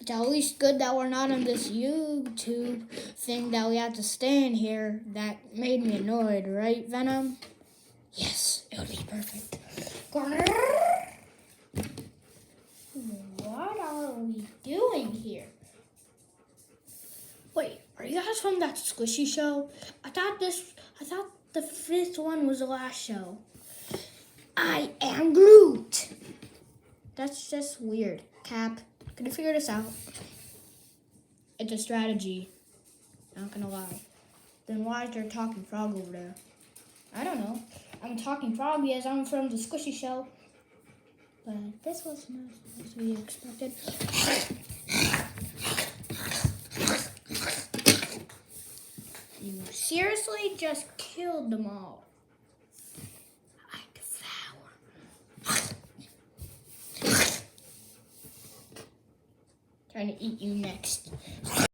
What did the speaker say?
It's at least good that we're not on this YouTube thing that we have to stand here. That made me annoyed, right, Venom? Yes, it would be perfect. What are we doing here? Wait, are you guys from that Squishy show? I thought the fifth one was the last show. I am Groot. That's just weird. Cap, can you figure this out? It's a strategy. Not gonna lie. Then why is there a talking frog over there? I don't know. I'm a talking frog because I'm from the Squishy show. But this was not supposed to be expected. You seriously just killed them all. I devour. Trying to eat you next.